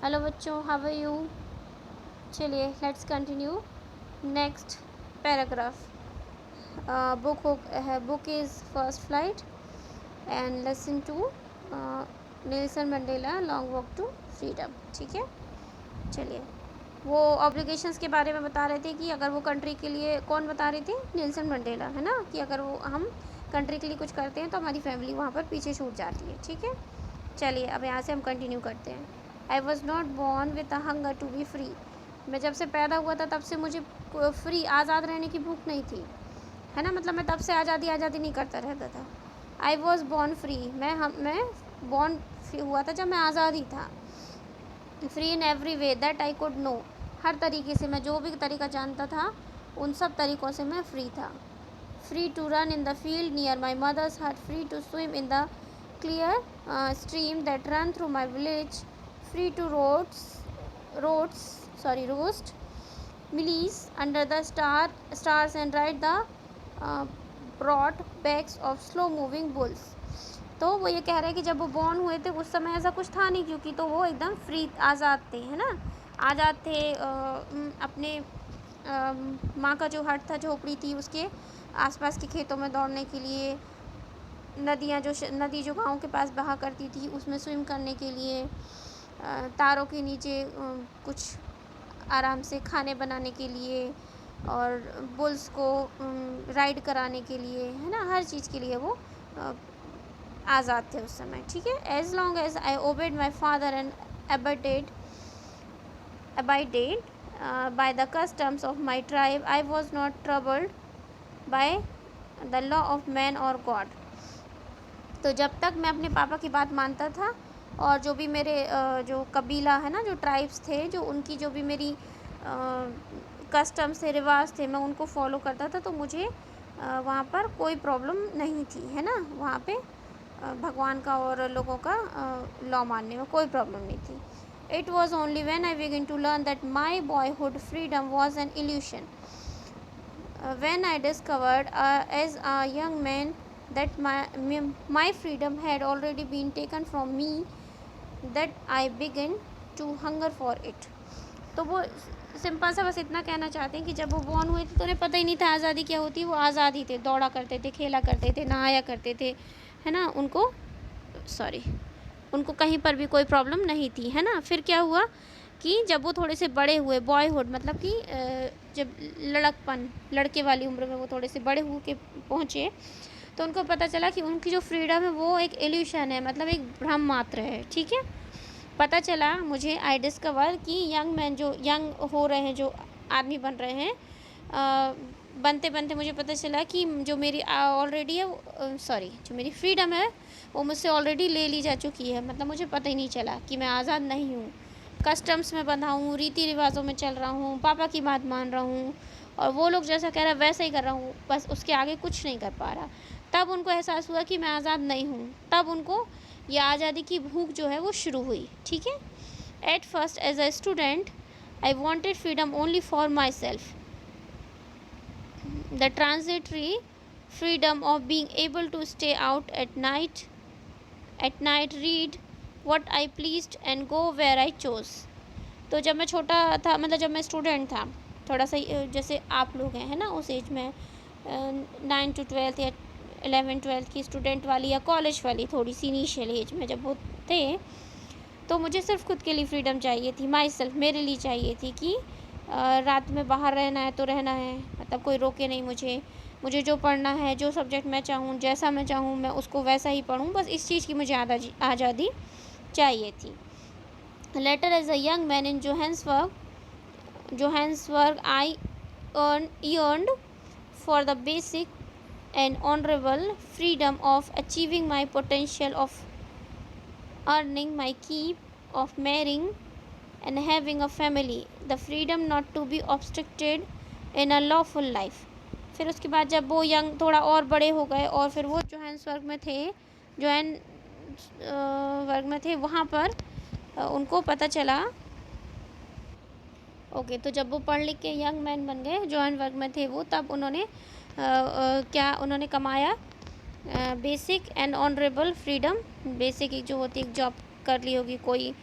Hello बच्चों, how are you. चलिए let's continue next paragraph. Book is first flight and lesson two Nelson Mandela long walk to freedom. ठीक है, चलिए वो obligations के बारे में बता रहे थे कि अगर वो कंट्री के लिए, कौन बता रहे थे, नेल्सन मंडेला, है ना, कि अगर वो हम कंट्री के लिए कुछ करते हैं तो हमारी फैमिली वहाँ पर पीछे छूट जाती है। ठीक है, चलिए अब यहाँ से हम कंटिन्यू करते हैं। I was not born with a hunger to be free. मैं जब से पैदा हुआ था तब से मुझे फ्री, आज़ाद रहने की भूख नहीं थी, है ना, मतलब मैं तब से आज़ादी नहीं करता रहता था। आई वॉज बॉर्न फ्री, मैं बॉर्न हुआ था जब मैं आज़ाद ही था। Free in every way that I could know, हर तरीके से मैं जो भी तरीका जानता था उन सब तरीक़ों से मैं फ्री था। Free to run in the field near my mother's hut, free to swim in the clear stream that run through my village, free to roast mealies under the stars and ride the broad backs of slow moving bulls। तो वो ये कह रहे हैं कि जब वो born हुए थे उस समय ऐसा कुछ था नहीं, क्योंकि तो वो एकदम फ्री, आज़ाद थे, है ना, आज़ाद थे। अपने माँ का जो हट था, झोपड़ी थी, उसके आसपास के खेतों में दौड़ने के लिए, नदी जो गाँव के पास बहा करती थी उसमें स्विम करने के लिए, तारों के नीचे कुछ आराम से खाने बनाने के लिए, और बुल्स को राइड कराने के लिए, है ना, हर चीज़ के लिए वो आज़ाद थे उस समय। ठीक है, as long as I obeyed my father and abided by the customs of my tribe, I was not troubled by the law of man or God। तो जब तक मैं अपने पापा की बात मानता था और जो भी मेरे जो कबीला है ना, जो ट्राइब्स थे, जो उनकी जो भी मेरी कस्टम्स थे, रिवाज थे, मैं उनको फॉलो करता था, तो मुझे वहाँ पर कोई प्रॉब्लम नहीं थी, है ना, वहाँ पे भगवान का और लोगों का लॉ मानने में कोई प्रॉब्लम नहीं थी। It was only when I begin to learn that my boyhood freedom was an illusion, when I discovered as a young man that my freedom had already been taken from me, that I began to hunger for it। तो वो simple सा बस इतना कहना चाहते हैं कि जब वो बॉर्न हुए थे तो उन्हें पता ही नहीं था आज़ादी क्या होती है। वो आज़ाद ही थे, दौड़ा करते थे, खेला करते थे, नहाया करते थे, है ना, उनको कहीं पर भी कोई प्रॉब्लम नहीं थी, है ना। फिर क्या हुआ कि जब वो थोड़े से बड़े हुए, बॉयहुड मतलब कि जब लड़के वाली उम्र में वो थोड़े से बड़े हो के पहुँचे, तो उनको पता चला कि उनकी जो फ्रीडम है वो एक इल्यूशन है, मतलब एक भ्रम मात्र है। ठीक है, पता चला मुझे, आई डिस्कवर कि यंग मैन, जो यंग हो रहे हैं, जो आदमी बन रहे हैं, बनते बनते मुझे पता चला कि जो मेरी ऑलरेडी है, जो मेरी फ्रीडम है वो मुझसे ऑलरेडी ले ली जा चुकी है। मतलब मुझे पता ही नहीं चला कि मैं आज़ाद नहीं हूँ, कस्टम्स में बंधा हूँ, रीति रिवाजों में चल रहा हूँ, पापा की बात मान रहा हूँ, और वो लोग जैसा कह रहा है वैसा ही कर रहा हूँ, बस उसके आगे कुछ नहीं कर पा रहा। तब उनको एहसास हुआ कि मैं आज़ाद नहीं हूँ, तब उनको ये आज़ादी की भूख जो है वो शुरू हुई। ठीक है, at first as a student I wanted freedom only for myself, the transitory freedom of being able to stay out at night, read what I pleased and go where I chose। तो जब मैं छोटा था, मतलब जब मैं student था, थोड़ा सा जैसे आप लोग हैं, है ना, उस एज में 9 to 12 या 11-12 की स्टूडेंट वाली या कॉलेज वाली थोड़ी सी इनिशियल एज में जब वो थे, तो मुझे सिर्फ खुद के लिए फ्रीडम चाहिए थी, माई सेल्फ, मेरे लिए चाहिए थी कि रात में बाहर रहना है तो रहना है, मतलब कोई रोके नहीं मुझे जो पढ़ना है, जो सब्जेक्ट मैं चाहूँ, जैसा मैं चाहूँ मैं उसको वैसा ही पढ़ूँ, बस इस चीज़ की मुझे आज़ादी चाहिए थी। Later as a young man in Johannesburg I earned for the basic and honorable freedom of achieving my potential, of earning my keep, of marrying and having a family, the freedom not to be obstructed in a lawful life। फिर उसके बाद जब वो young थोड़ा और बड़े हो गए और फिर वो जोहान्सबर्ग में थे, वहाँ पर उनको पता चला, ओके, तो जब वो पढ़ लिख के यंग मैन बन गए, जोहान्सबर्ग में थे वो, तब उन्होंने कमाया basic and honourable freedom. Basic जो होती है, एक जॉब कर ली होगी, कोई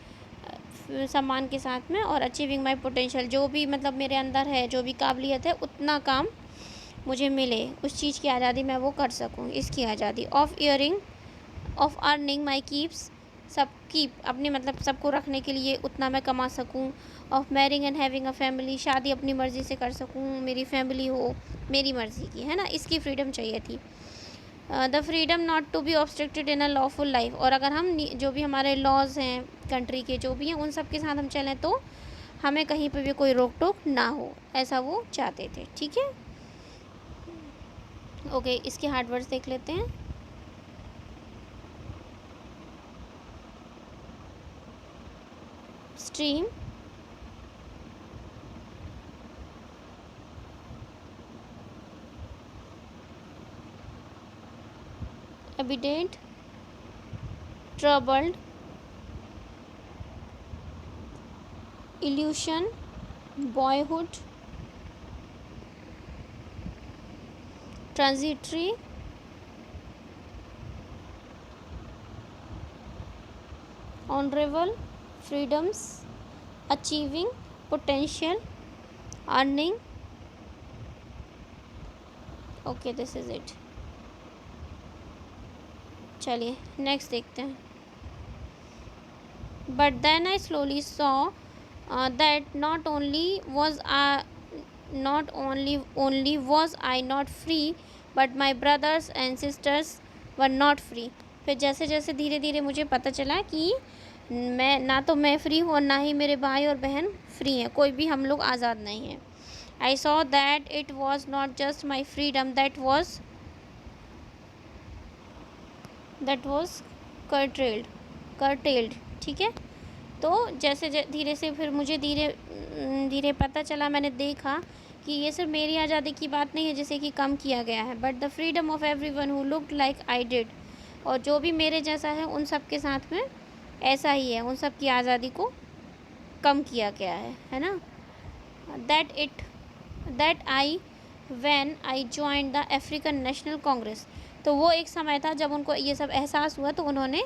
सम्मान के साथ में, और अचीविंग माई पोटेंशियल, जो भी मतलब मेरे अंदर है, जो भी काबिलियत है, उतना काम मुझे मिले, उस चीज़ की आज़ादी मैं वो कर सकूँ, इसकी आज़ादी। ऑफ अर्निंग माई कीप्स, सब कीप अपने मतलब सबको रखने के लिए उतना मैं कमा सकूँ। Of marrying and having a family, शादी अपनी मर्ज़ी से कर सकूँ, मेरी फैमिली हो मेरी मर्ज़ी की, है ना, इसकी फ्रीडम चाहिए थी। The freedom not to be obstructed in a lawful life, और अगर हम जो भी हमारे लॉज हैं कंट्री के जो भी हैं उन सब के साथ हम चलें तो हमें कहीं पे भी कोई रोक टोक ना हो, ऐसा वो चाहते थे। ठीक है, ओके, इसके हार्ड वर्ड्स देख लेते हैं। Stream, evident, troubled, illusion, boyhood, transitory, honourable, freedoms, achieving, potential, earning. Okay, this is it. चलिए नेक्स्ट देखते हैं। But then I slowly saw that not only was I not free, but my brothers and sisters were not free. फिर जैसे जैसे धीरे धीरे मुझे पता चला कि मैं फ्री हूँ और ना ही मेरे भाई और बहन फ्री हैं, कोई भी हम लोग आज़ाद नहीं हैं। I saw that it was not just my freedom that was curtailed। ठीक है, तो जैसे धीरे से फिर मुझे धीरे पता चला, मैंने देखा कि ये सिर्फ मेरी आज़ादी की बात नहीं है जिसे कि कम किया गया है, but the freedom of everyone who looked like I did, और जो भी मेरे जैसा है उन सब के साथ में ऐसा ही है, उन सब की आज़ादी को कम किया गया है ना। That I when I joined the African national Congress, तो वो एक समय था जब उनको ये सब एहसास हुआ तो उन्होंने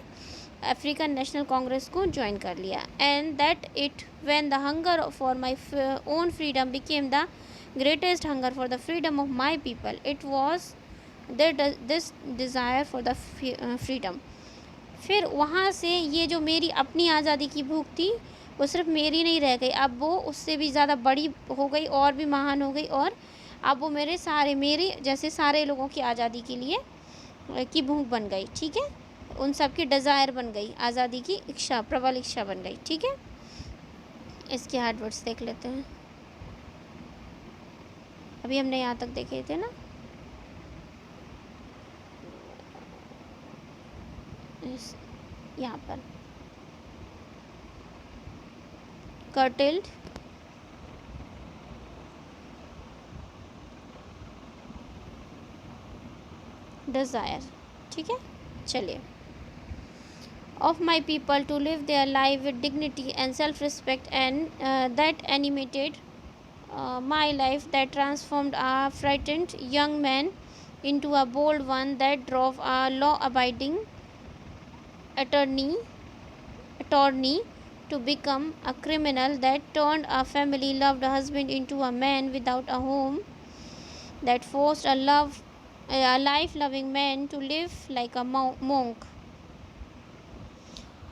अफ्रीकन नेशनल कांग्रेस को ज्वाइन कर लिया। And that it when the hunger for my own freedom became the greatest hunger for the freedom of my people, it was this desire for the freedom. फिर वहाँ से ये जो मेरी अपनी आज़ादी की भूख थी वो सिर्फ मेरी नहीं रह गई, अब वो उससे भी ज़्यादा बड़ी हो गई और भी महान हो गई, और अब वो मेरे जैसे सारे लोगों की आज़ादी के लिए की भूख बन गई। ठीक है, उन सब की डिज़ायर बन गई, आज़ादी की इच्छा, प्रबल इच्छा बन गई। ठीक है, इसके हार्ड वर्ड्स देख लेते हैं। अभी हमने यहाँ तक देखे थे ना, यहाँ पर curtailed, desire। ठीक है, चलिए। of my people to live their life with dignity and self-respect, and that animated my life, that transformed a frightened young man into a bold one, that drove a law-abiding attorney to become a criminal, that turned a family loved husband into a man without a home, that forced a life loving man to live like a monk।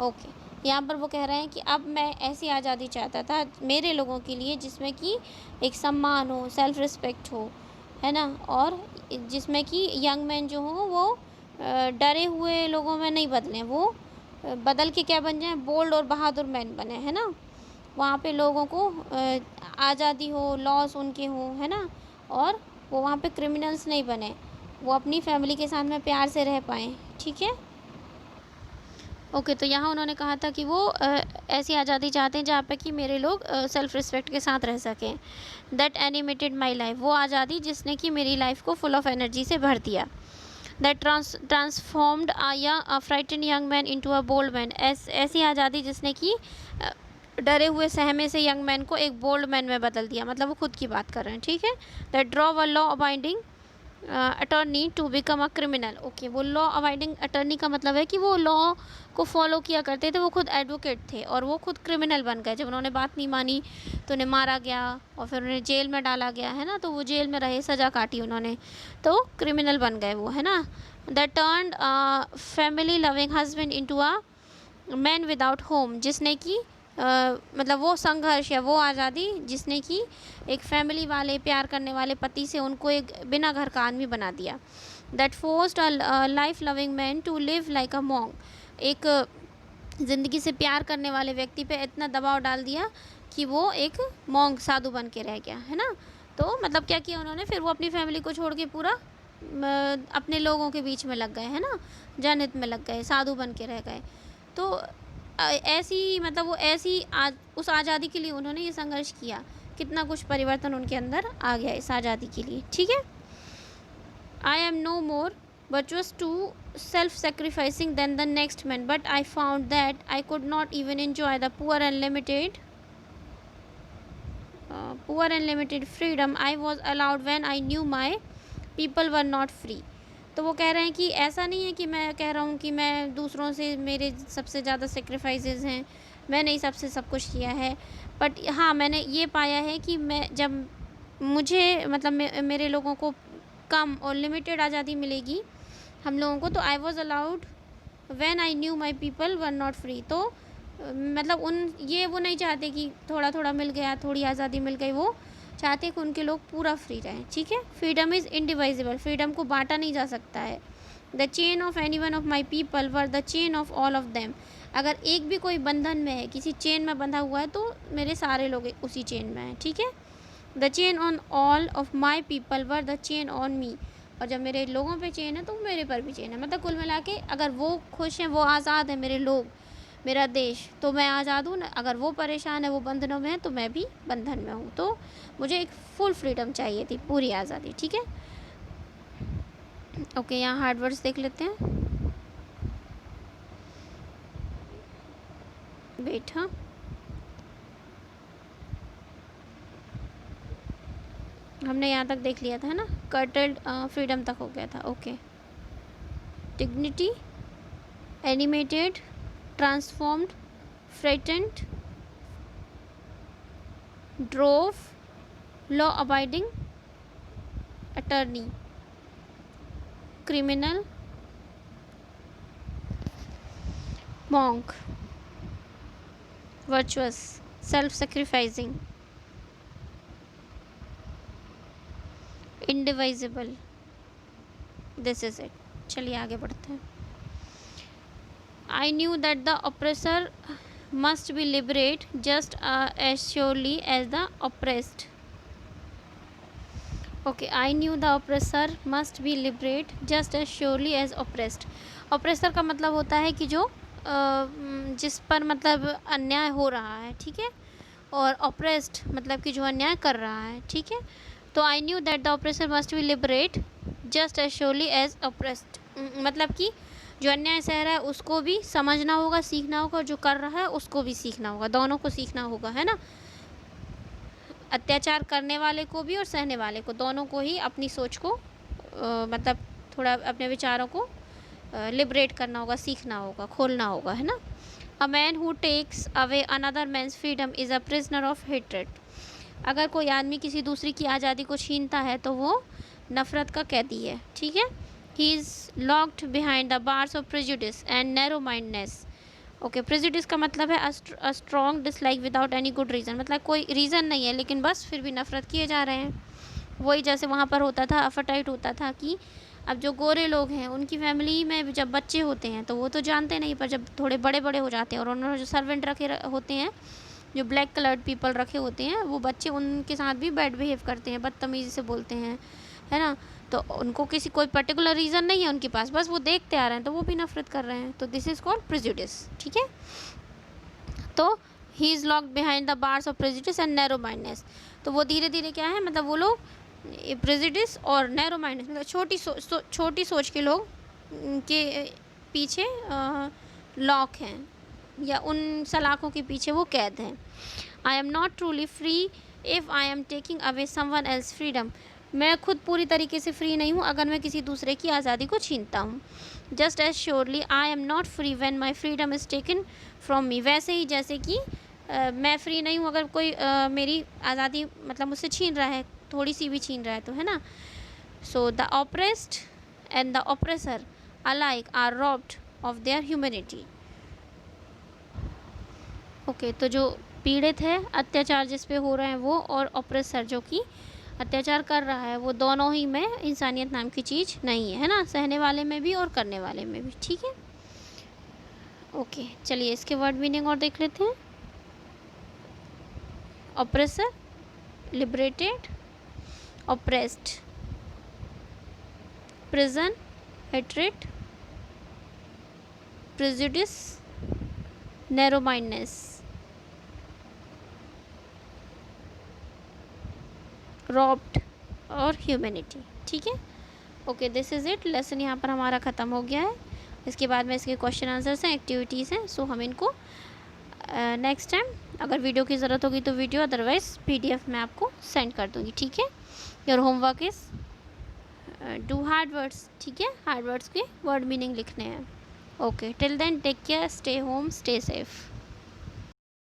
Okay, यहाँ पर वो कह रहे हैं कि अब मैं ऐसी आज़ादी चाहता था मेरे लोगों के लिए जिसमें कि एक सम्मान हो, सेल्फ रिस्पेक्ट हो, है ना, और जिसमें कि यंग मैन जो हो वो डरे हुए लोगों में नहीं बदलें, वो बदल के क्या बन जाए, बोल्ड और बहादुर मैन बने, है ना। वहाँ पे लोगों को आज़ादी हो, लॉस उनके हो, है ना, और वो वहाँ पे क्रिमिनल्स नहीं बने, वो अपनी फैमिली के साथ में प्यार से रह पाएँ। ठीक है, ओके, तो यहाँ उन्होंने कहा था कि वो ऐसी आज़ादी चाहते हैं जहाँ पे कि मेरे लोग सेल्फ रिस्पेक्ट के साथ रह सकें। दैट एनिमेटेड माई लाइफ, वो आज़ादी जिसने कि मेरी लाइफ को फुल ऑफ एनर्जी से भर दिया। That transformed a frightened young man into a bold man, ऐसी आज़ादी जिसने कि डरे हुए सहमे से यंग मैन को एक बोल्ड मैन में बदल दिया, मतलब वो खुद की बात कर रहे हैं। ठीक है, that drove a law abiding attorney to become a criminal. Okay, वो लॉ अवॉइडिंग अटर्नी का मतलब है कि वो लॉ को फॉलो किया करते थे, वो खुद एडवोकेट थे और वो खुद क्रिमिनल बन गए। जब उन्होंने बात नहीं मानी तो उन्हें मारा गया और फिर उन्हें जेल में डाला गया, है ना। तो वो जेल में रहे, सज़ा काटी उन्होंने, तो क्रिमिनल बन गए वो, है ना। The turned family loving husband into a man without home, जिसने कि मतलब वो संघर्ष या वो आज़ादी जिसने कि एक फैमिली वाले प्यार करने वाले पति से उनको एक बिना घर का आदमी बना दिया। That forced a life loving man to live like a monk, एक ज़िंदगी से प्यार करने वाले व्यक्ति पे इतना दबाव डाल दिया कि वो एक मॉन्ग साधु बन के रह गया, है ना। तो मतलब क्या किया उन्होंने, फिर वो अपनी फैमिली को छोड़ के पूरा अपने लोगों के बीच में लग गए, है ना, जनहित में लग गए, साधु बन के रह गए। तो ऐसी मतलब वो ऐसी उस आज़ादी के लिए उन्होंने ये संघर्ष किया, कितना कुछ परिवर्तन उनके अंदर आ गया इस आज़ादी के लिए, ठीक है। I am no more virtuous to self-sacrificing than the next man, but I found that I could not even enjoy the poor and limited freedom I was allowed when I knew my people were not free। तो वो कह रहे हैं कि ऐसा नहीं है कि मैं कह रहा हूँ कि मैं दूसरों से मेरे सबसे ज़्यादा सेक्रीफाइसेस हैं, मैंने ही सबसे सब कुछ किया है, बट हाँ मैंने ये पाया है कि मैं जब मुझे मतलब मेरे लोगों को कम और लिमिटेड आज़ादी मिलेगी हम लोगों को, तो I was allowed when I knew my people were not free. तो मतलब वो नहीं चाहते कि थोड़ा थोड़ा मिल गया, थोड़ी आज़ादी मिल गई, वो चाहते कि उनके लोग पूरा फ्री रहें, ठीक है। फ्रीडम इज़ इंडिवाइजिबल, फ्रीडम को बांटा नहीं जा सकता है। The chain of any one of my people were the chain of all of them, अगर एक भी कोई बंधन में है, किसी चेन में बंधा हुआ है, तो मेरे सारे लोग उसी चेन में हैं, ठीक है। The chain on all of my people were the chain on me, और जब मेरे लोगों पे चेन है तो मेरे पर भी चेन है। मतलब कुल मिला के अगर वो खुश हैं, वो आज़ाद है, मेरे लोग, मेरा देश, तो मैं आज़ाद हूँ ना। अगर वो परेशान है, वो बंधनों में है, तो मैं भी बंधन में हूँ। तो मुझे एक फुल फ्रीडम चाहिए थी, पूरी आज़ादी, ठीक है। ओके, यहाँ हार्ड वर्ड्स देख लेते हैं। वेट, हाँ, हमने यहाँ तक देख लिया था, है ना। कर्टल्ड फ्रीडम तक हो गया था। Okay, dignity, animated, transformed, frightened, drove, law abiding, attorney, criminal, monk, virtuous, self sacrificing, indivisible, this is it. चलिए आगे बढ़ते हैं। I knew that the oppressor must be liberate just as surely as the oppressed. Okay, I knew the oppressor must be liberate just as surely as oppressed. Oppressor का मतलब होता है कि जो जिस पर मतलब अन्याय हो रहा है, ठीक है, और ऑप्रेस्ड मतलब कि जो अन्याय कर रहा है, ठीक है। तो I knew that the oppressor must be liberate just as surely as oppressed, मतलब कि जो अन्याय सह रहा है उसको भी समझना होगा, सीखना होगा, और जो कर रहा है उसको भी सीखना होगा, दोनों को सीखना होगा, है ना। अत्याचार करने वाले को भी और सहने वाले को, दोनों को ही अपनी सोच को मतलब थोड़ा अपने विचारों को लिबरेट करना होगा, सीखना होगा, खोलना होगा, है ना। A man who takes away another man's freedom is a prisoner of hatred. अगर कोई आदमी किसी दूसरी की आज़ादी को छीनता है तो वो नफ़रत का कैदी है, ठीक है। He is locked behind the bars of prejudice and narrow mindness. Okay, prejudice का मतलब है a strong dislike without any good reason, मतलब कोई रीज़न नहीं है लेकिन बस फिर भी नफ़रत किए जा रहे हैं। वही जैसे वहाँ पर होता था, अफरटाइट होता था कि अब जो गोरे लोग हैं उनकी फैमिली में जब बच्चे होते हैं तो वो तो जानते नहीं, पर जब थोड़े बड़े बड़े हो जाते हैं और उन्होंने जो सर्वेंट रखे होते हैं, जो ब्लैक कलर्ड पीपल रखे होते हैं, वो बच्चे उनके साथ भी बैड बिहेव करते हैं, बदतमीज़ी से बोलते हैं, है ना। तो उनको किसी कोई पर्टिकुलर रीज़न नहीं है उनके पास, बस वो देखते आ रहे हैं तो वो भी नफरत कर रहे हैं। तो दिस इज़ कॉल्ड प्रेजुडिस, ठीक है। तो he is locked behind the bars of prejudice and narrow mindness. तो वो धीरे धीरे क्या है, मतलब वो लोग प्रेजुडिस और नैरो माइंडनेस मतलब छोटी सोच के लोग के पीछे लॉक हैं, या उन सलाखों के पीछे वो कैद हैं। आई am not truly free if I am taking away someone else freedom. मैं खुद पूरी तरीके से फ्री नहीं हूँ अगर मैं किसी दूसरे की आज़ादी को छीनता हूँ। Just as surely I am not free when my freedom is taken from me. वैसे ही जैसे कि मैं फ्री नहीं हूँ अगर कोई मेरी आज़ादी मतलब मुझसे छीन रहा है, थोड़ी सी भी छीन रहा है तो, है ना। So the oppressed and the oppressor alike are robbed of their humanity. Okay, तो जो पीड़ित है, अत्याचार जिस पे हो रहे हैं वो, और ऑप्रेसर जो कि अत्याचार कर रहा है, वो दोनों ही में इंसानियत नाम की चीज़ नहीं है, है ना। सहने वाले में भी और करने वाले में भी, ठीक है। ओके, चलिए इसके वर्ड मीनिंग और देख लेते हैं। Oppressor, liberated, oppressed, prison, hatred, prejudice, narrow mindness, robbed और ह्यूमैनिटी, ठीक है। Okay, this is it. Lesson यहाँ पर हमारा ख़त्म हो गया है। इसके बाद में इसके क्वेश्चन आंसर्स हैं, एक्टिविटीज़ हैं। सो हम इनको नेक्स्ट टाइम अगर वीडियो की ज़रूरत होगी तो वीडियो, अदरवाइज़ PDF में आपको सेंड कर दूँगी, ठीक है। Your homework is do hard words, ठीक है। हार्ड वर्ड्स के वर्ड मीनिंग लिखने हैं। Okay, till then take care, stay home, stay safe.